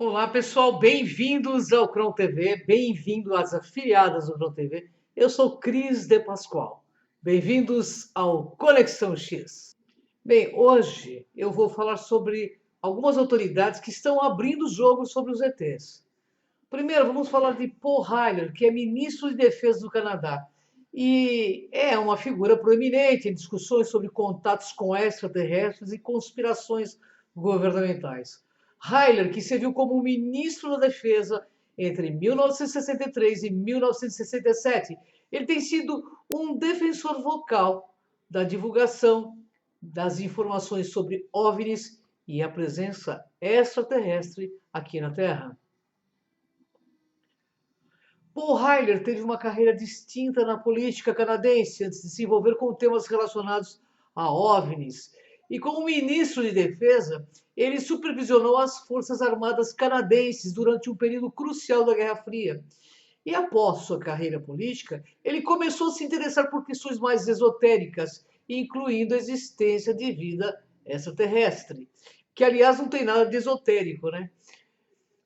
Olá, pessoal, bem-vindos ao Cron TV, bem-vindo às afiliadas do Cron TV. Eu sou Cris de Pascoal. Bem-vindos ao Conexão X. Bem, hoje eu vou falar sobre algumas autoridades que estão abrindo o jogo sobre os ETs. Primeiro, vamos falar de Paul Heiler, que é ministro de Defesa do Canadá e é uma figura proeminente em discussões sobre contatos com extraterrestres e conspirações governamentais. Heiler, que serviu como ministro da Defesa entre 1963 e 1967, ele tem sido um defensor vocal da divulgação das informações sobre OVNIs e a presença extraterrestre aqui na Terra. Paul Heiler teve uma carreira distinta na política canadense antes de se envolver com temas relacionados a OVNIs. E como ministro de Defesa, ele supervisionou as Forças Armadas canadenses durante um período crucial da Guerra Fria. E após sua carreira política, ele começou a se interessar por questões mais esotéricas, incluindo a existência de vida extraterrestre, que aliás não tem nada de esotérico, né?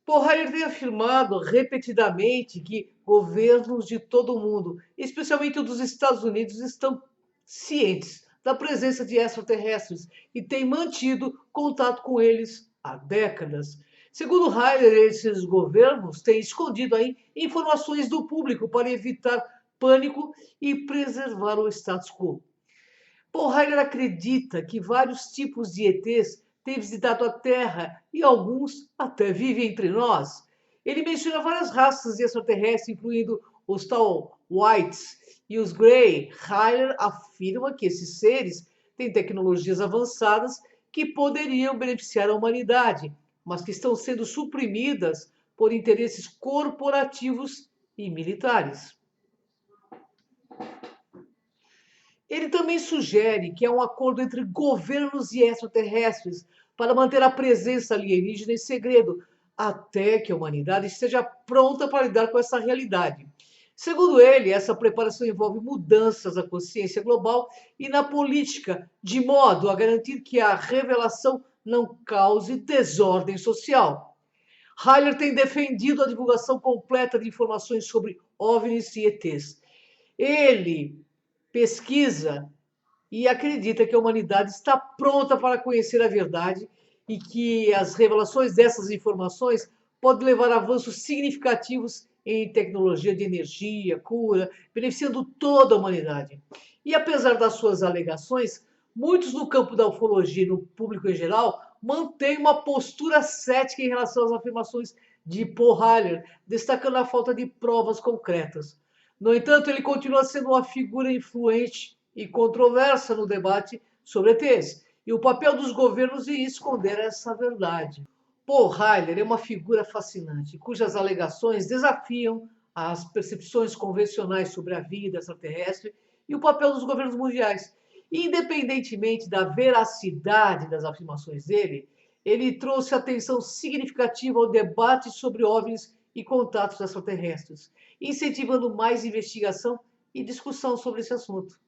Porrayer tem afirmado repetidamente que governos de todo o mundo, especialmente o dos Estados Unidos, estão cientes da presença de extraterrestres e têm mantido contato com eles há décadas. Segundo Heiler, esses governos têm escondido aí informações do público para evitar pânico e preservar o status quo. Paul Heiler acredita que vários tipos de ETs têm visitado a Terra e alguns até vivem entre nós. Ele menciona várias raças de extraterrestres, incluindo os tal Whites e os Grey. Heiler afirma que esses seres têm tecnologias avançadas que poderiam beneficiar a humanidade, mas que estão sendo suprimidas por interesses corporativos e militares. Ele também sugere que há um acordo entre governos e extraterrestres para manter a presença alienígena em segredo, até que a humanidade esteja pronta para lidar com essa realidade. Segundo ele, essa preparação envolve mudanças na consciência global e na política, de modo a garantir que a revelação não cause desordem social. Heiler tem defendido a divulgação completa de informações sobre OVNIs e ETs. Ele pesquisa e acredita que a humanidade está pronta para conhecer a verdade e que as revelações dessas informações podem levar a avanços significativos em tecnologia de energia, cura, beneficiando toda a humanidade. E apesar das suas alegações, muitos no campo da ufologia e no público em geral mantêm uma postura cética em relação às afirmações de Paul Heiler, destacando a falta de provas concretas. No entanto, ele continua sendo uma figura influente e controversa no debate sobre ETs, e o papel dos governos em esconder essa verdade. Paul Heiler é uma figura fascinante, cujas alegações desafiam as percepções convencionais sobre a vida extraterrestre e o papel dos governos mundiais. Independentemente da veracidade das afirmações dele, ele trouxe atenção significativa ao debate sobre OVNIs e contatos extraterrestres, incentivando mais investigação e discussão sobre esse assunto.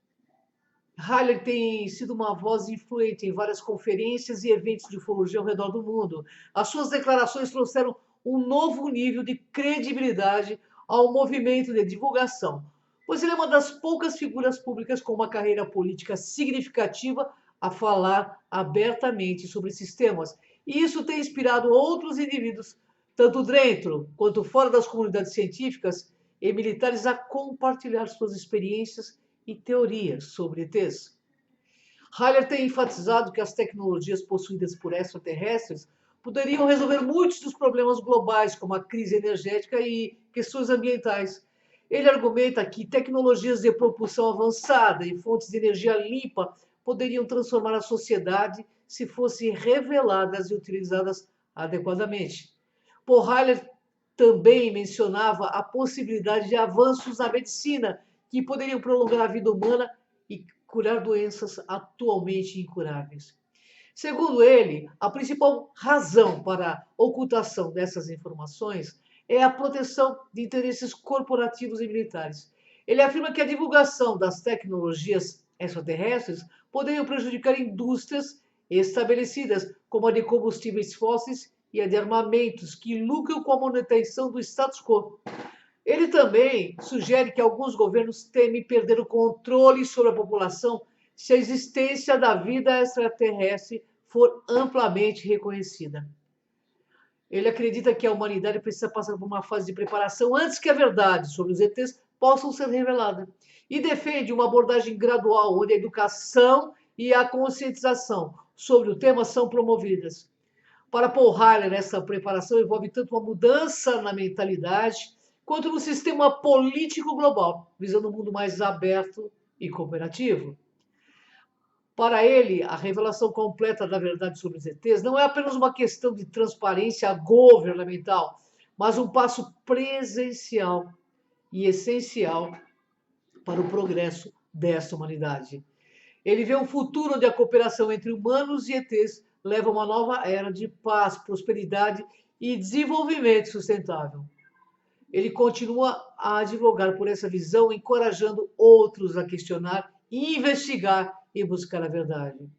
Heiler tem sido uma voz influente em várias conferências e eventos de ufologia ao redor do mundo. As suas declarações trouxeram um novo nível de credibilidade ao movimento de divulgação, pois ele é uma das poucas figuras públicas com uma carreira política significativa a falar abertamente sobre esses temas. E isso tem inspirado outros indivíduos, tanto dentro quanto fora das comunidades científicas e militares, a compartilhar suas experiências e teorias sobre ETs. Heiler tem enfatizado que as tecnologias possuídas por extraterrestres poderiam resolver muitos dos problemas globais, como a crise energética e questões ambientais. Ele argumenta que tecnologias de propulsão avançada e fontes de energia limpa poderiam transformar a sociedade se fossem reveladas e utilizadas adequadamente. Paul Heiler também mencionava a possibilidade de avanços na medicina que poderiam prolongar a vida humana e curar doenças atualmente incuráveis. Segundo ele, a principal razão para a ocultação dessas informações é a proteção de interesses corporativos e militares. Ele afirma que a divulgação das tecnologias extraterrestres poderia prejudicar indústrias estabelecidas, como a de combustíveis fósseis e a de armamentos que lucram com a manutenção do status quo. Ele também sugere que alguns governos temem perder o controle sobre a população se a existência da vida extraterrestre for amplamente reconhecida. Ele acredita que a humanidade precisa passar por uma fase de preparação antes que a verdade sobre os ETs possam ser revelada. E defende uma abordagem gradual, onde a educação e a conscientização sobre o tema são promovidas. Para Paul Harler, essa preparação envolve tanto uma mudança na mentalidade, quanto no sistema político global, visando um mundo mais aberto e cooperativo. Para ele, a revelação completa da verdade sobre os ETs não é apenas uma questão de transparência governamental, mas um passo presencial e essencial para o progresso desta humanidade. Ele vê um futuro onde a cooperação entre humanos e ETs leva a uma nova era de paz, prosperidade e desenvolvimento sustentável. Ele continua a advogar por essa visão, encorajando outros a questionar, investigar e buscar a verdade.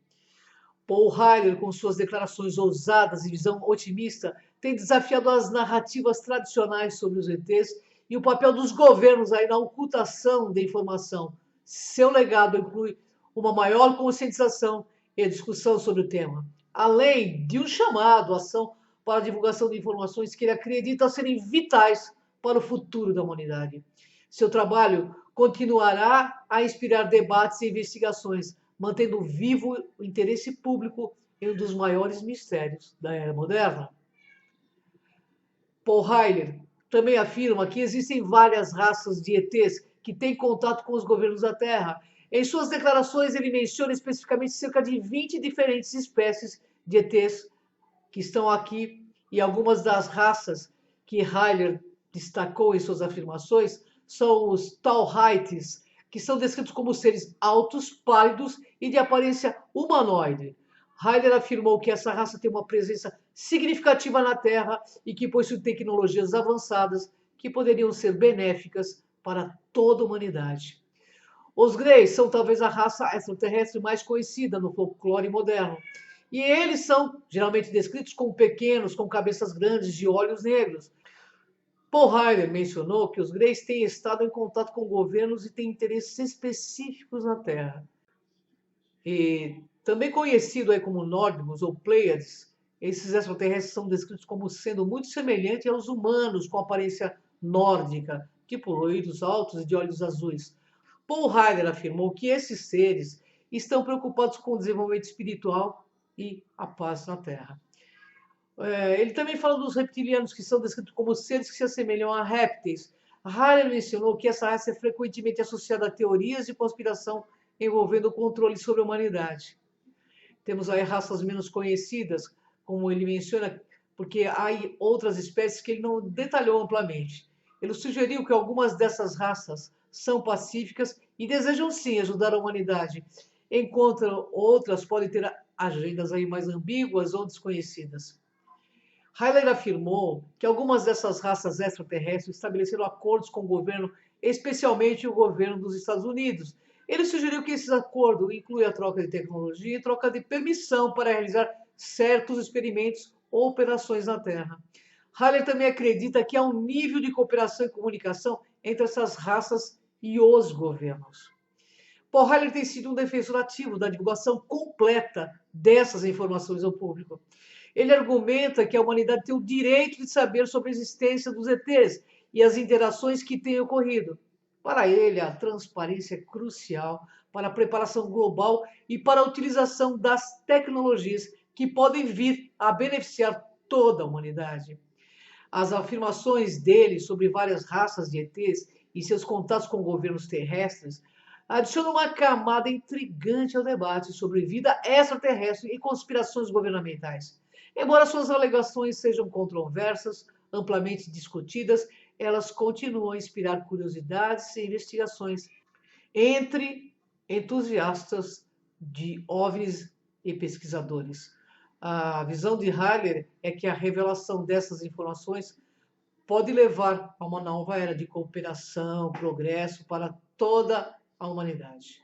Paul Harler, com suas declarações ousadas e visão otimista, tem desafiado as narrativas tradicionais sobre os ETs e o papel dos governos aí na ocultação da informação. Seu legado inclui uma maior conscientização e discussão sobre o tema, além de um chamado à ação para a divulgação de informações que ele acredita serem vitais para o futuro da humanidade. Seu trabalho continuará a inspirar debates e investigações, mantendo vivo o interesse público em um dos maiores mistérios da era moderna. Paul Harler também afirma que existem várias raças de ETs que têm contato com os governos da Terra. Em suas declarações, ele menciona especificamente cerca de 20 diferentes espécies de ETs que estão aqui, e algumas das raças que Harler destacou em suas afirmações são os Tauhaites, que são descritos como seres altos, pálidos e de aparência humanoide. Harler afirmou que essa raça tem uma presença significativa na Terra e que possui tecnologias avançadas que poderiam ser benéficas para toda a humanidade. Os Greys são talvez a raça extraterrestre mais conhecida no folclore moderno. E eles são geralmente descritos como pequenos, com cabeças grandes, de olhos negros. Paul Harler mencionou que os Greys têm estado em contato com governos e têm interesses específicos na Terra. E também conhecido aí como Nórdicos ou Pleiades, esses extraterrestres são descritos como sendo muito semelhantes aos humanos, com aparência nórdica, tipo loiros altos e de olhos azuis. Paul Harler afirmou que esses seres estão preocupados com o desenvolvimento espiritual e a paz na Terra. Ele também fala dos reptilianos, que são descritos como seres que se assemelham a répteis. Harler mencionou que essa raça é frequentemente associada a teorias de conspiração envolvendo o controle sobre a humanidade. Temos aí raças menos conhecidas, como ele menciona, porque há outras espécies que ele não detalhou amplamente. Ele sugeriu que algumas dessas raças são pacíficas e desejam sim ajudar a humanidade, enquanto outras podem ter agendas aí mais ambíguas ou desconhecidas. Harler afirmou que algumas dessas raças extraterrestres estabeleceram acordos com o governo, especialmente o governo dos Estados Unidos. Ele sugeriu que esse acordo inclui a troca de tecnologia e troca de permissão para realizar certos experimentos ou operações na Terra. Harler também acredita que há um nível de cooperação e comunicação entre essas raças e os governos. Paul Harler tem sido um defensor ativo da divulgação completa dessas informações ao público. Ele argumenta que a humanidade tem o direito de saber sobre a existência dos ETs e as interações que têm ocorrido. Para ele, a transparência é crucial para a preparação global e para a utilização das tecnologias que podem vir a beneficiar toda a humanidade. As afirmações dele sobre várias raças de ETs e seus contatos com governos terrestres adicionam uma camada intrigante ao debate sobre vida extraterrestre e conspirações governamentais. Embora suas alegações sejam controversas, amplamente discutidas, elas continuam a inspirar curiosidades e investigações entre entusiastas de OVNIs e pesquisadores. A visão de Harler é que a revelação dessas informações pode levar a uma nova era de cooperação, progresso para toda a humanidade.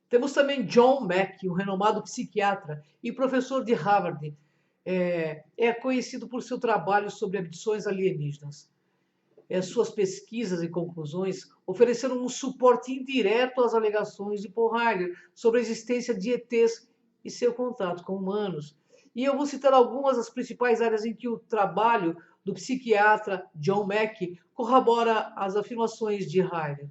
Temos também John Mack, um renomado psiquiatra e professor de Harvard, É conhecido por seu trabalho sobre abduções alienígenas. Suas pesquisas e conclusões ofereceram um suporte indireto às alegações de Paul Heiler sobre a existência de ETs e seu contato com humanos. E eu vou citar algumas das principais áreas em que o trabalho do psiquiatra John Mack corrobora as afirmações de Heiler.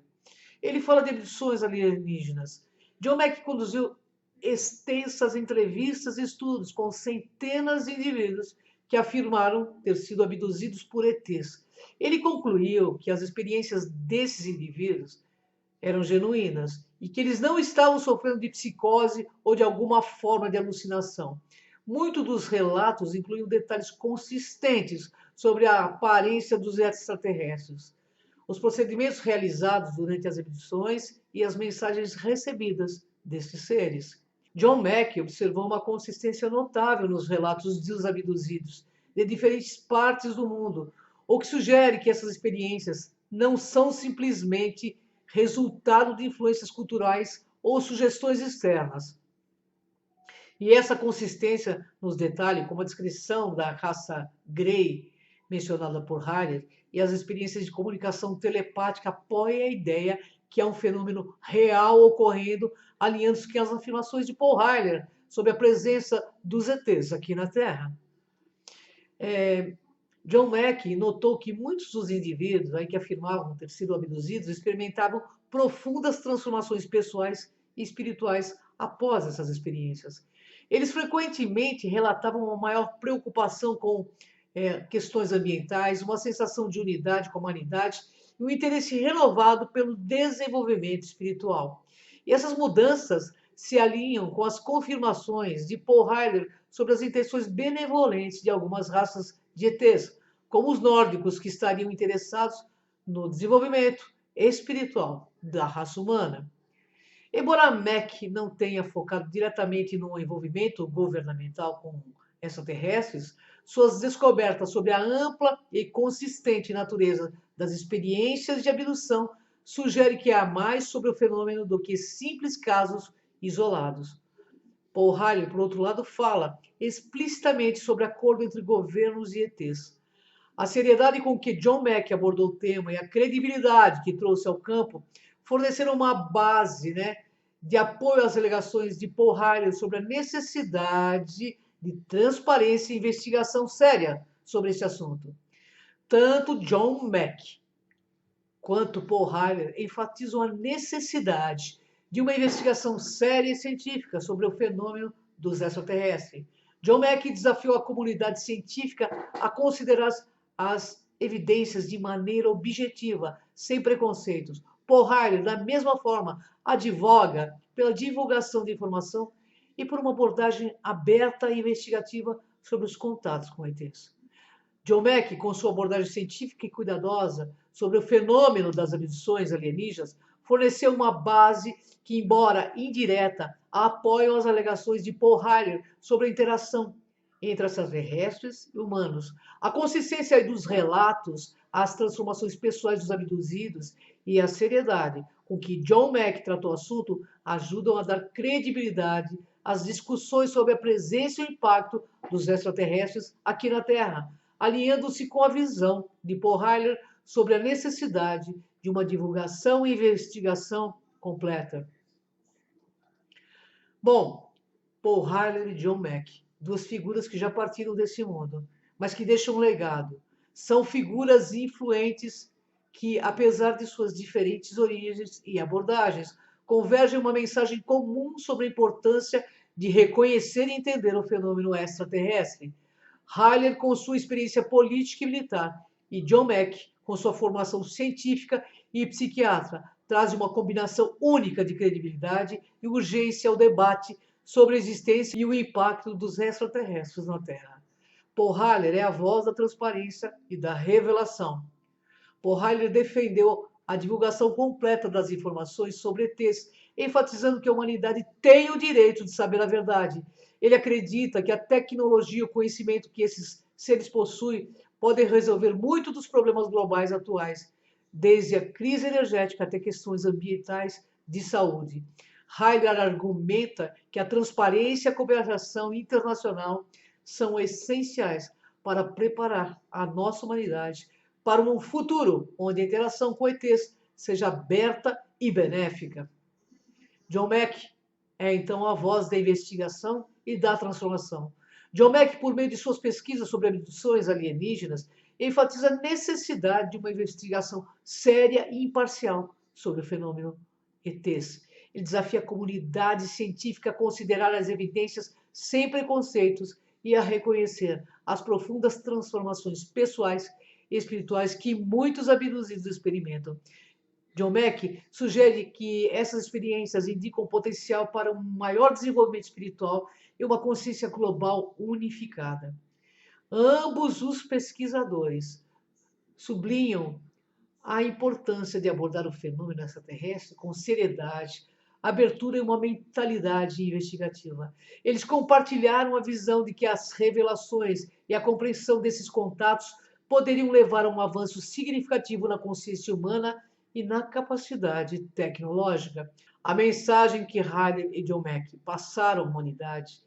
Ele fala de abduções alienígenas. John Mack conduziu extensas entrevistas e estudos com centenas de indivíduos que afirmaram ter sido abduzidos por ETs. Ele concluiu que as experiências desses indivíduos eram genuínas e que eles não estavam sofrendo de psicose ou de alguma forma de alucinação. Muitos dos relatos incluíam detalhes consistentes sobre a aparência dos extraterrestres, os procedimentos realizados durante as abduções e as mensagens recebidas destes seres. John Mack observou uma consistência notável nos relatos dos abduzidos de diferentes partes do mundo, o que sugere que essas experiências não são simplesmente resultado de influências culturais ou sugestões externas. E essa consistência nos detalhes, como a descrição da raça Grey, mencionada por Heiler, e as experiências de comunicação telepática apoiam a ideia que é um fenômeno real ocorrendo, alinhando-se com as afirmações de Paul Heiler sobre a presença dos ETs aqui na Terra. John Mack notou que muitos dos indivíduos que afirmavam ter sido abduzidos experimentavam profundas transformações pessoais e espirituais após essas experiências. Eles frequentemente relatavam uma maior preocupação com questões ambientais, uma sensação de unidade com a humanidade e um interesse renovado pelo desenvolvimento espiritual. E essas mudanças se alinham com as confirmações de Paul Heiler sobre as intenções benevolentes de algumas raças de ETs, como os nórdicos, que estariam interessados no desenvolvimento espiritual da raça humana. Embora Mack não tenha focado diretamente no envolvimento governamental com extraterrestres, suas descobertas sobre a ampla e consistente natureza das experiências de abdução sugerem que há mais sobre o fenômeno do que simples casos isolados. Paul Heiler, por outro lado, fala explicitamente sobre acordo entre governos e ETs. A seriedade com que John Mack abordou o tema e a credibilidade que trouxe ao campo forneceram uma base, de apoio às alegações de Paul Heiler sobre a necessidade de transparência e investigação séria sobre esse assunto. Tanto John Mack quanto Paul Heiler enfatizam a necessidade de uma investigação séria e científica sobre o fenômeno dos extraterrestres. John Mack desafiou a comunidade científica a considerar as evidências de maneira objetiva, sem preconceitos. Paul Heiler, da mesma forma, advoga pela divulgação de informação e por uma abordagem aberta e investigativa sobre os contatos com ETs. John Mack, com sua abordagem científica e cuidadosa sobre o fenômeno das abduções alienígenas, forneceu uma base que, embora indireta, apoia as alegações de Paul Heiler sobre a interação entre extraterrestres e humanos. A consistência dos relatos, as transformações pessoais dos abduzidos e a seriedade com que John Mack tratou o assunto ajudam a dar credibilidade às discussões sobre a presença e o impacto dos extraterrestres aqui na Terra, alinhando-se com a visão de Paul Heiler sobre a necessidade de uma divulgação e investigação completa. Bom, Paul Heiler e John Mack, duas figuras que já partiram desse mundo, mas que deixam um legado. São figuras influentes que, apesar de suas diferentes origens e abordagens, convergem em uma mensagem comum sobre a importância de reconhecer e entender o fenômeno extraterrestre. Heiler com sua experiência política e militar, e John Mack com sua formação científica e psiquiatra, trazem uma combinação única de credibilidade e urgência ao debate sobre a existência e o impacto dos extraterrestres na Terra. Paul Heiler é a voz da transparência e da revelação. Paul Heiler defendeu a divulgação completa das informações sobre ETs, enfatizando que a humanidade tem o direito de saber a verdade. Ele acredita que a tecnologia e o conhecimento que esses seres possuem podem resolver muito dos problemas globais atuais, desde a crise energética até questões ambientais de saúde. Heiler argumenta que a transparência e a cooperação internacional são essenciais para preparar a nossa humanidade para um futuro onde a interação com ETs seja aberta e benéfica. John Mack é então a voz da investigação e da transformação. John Mack, por meio de suas pesquisas sobre abduções alienígenas, enfatiza a necessidade de uma investigação séria e imparcial sobre o fenômeno ETs. Ele desafia a comunidade científica a considerar as evidências sem preconceitos e a reconhecer as profundas transformações pessoais e espirituais que muitos abduzidos experimentam. John Mack sugere que essas experiências indicam potencial para um maior desenvolvimento espiritual e uma consciência global unificada. Ambos os pesquisadores sublinham a importância de abordar o fenômeno extraterrestre com seriedade, abertura e uma mentalidade investigativa. Eles compartilharam a visão de que as revelações e a compreensão desses contatos poderiam levar a um avanço significativo na consciência humana e na capacidade tecnológica. A mensagem que Riley e John Mack passaram à humanidade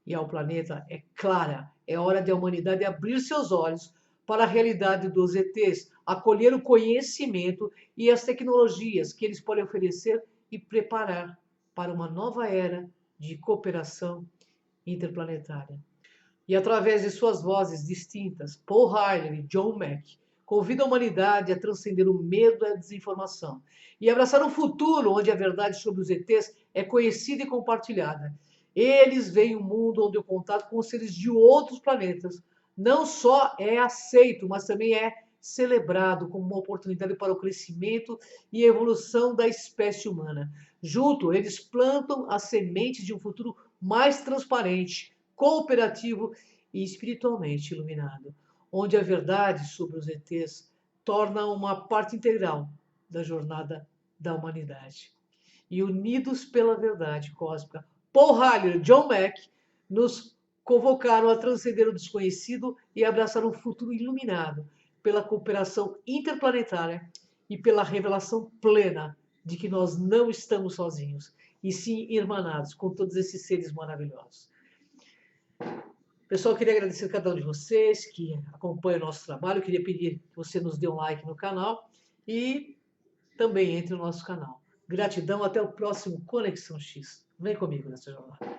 e ao planeta é clara. É hora de a humanidade abrir seus olhos para a realidade dos ETs, acolher o conhecimento e as tecnologias que eles podem oferecer e preparar para uma nova era de cooperação interplanetária. E através de suas vozes distintas, Paul Riley e John Mack convidam a humanidade a transcender o medo e a desinformação e abraçar um futuro onde a verdade sobre os ETs é conhecida e compartilhada. Eles veem um mundo onde o contato com os seres de outros planetas não só é aceito, mas também é celebrado como uma oportunidade para o crescimento e evolução da espécie humana. Junto, eles plantam as sementes de um futuro mais transparente, cooperativo e espiritualmente iluminado, onde a verdade sobre os ETs torna uma parte integral da jornada da humanidade. E unidos pela verdade cósmica, Paul Riley e John Mack nos convocaram a transcender o desconhecido e abraçar um futuro iluminado pela cooperação interplanetária e pela revelação plena de que nós não estamos sozinhos, e sim irmanados com todos esses seres maravilhosos. Pessoal, eu queria agradecer a cada um de vocês que acompanha o nosso trabalho. Eu queria pedir que você nos dê um like no canal e também entre no nosso canal. Gratidão, até o próximo Conexão X. Vem comigo nessa jornada.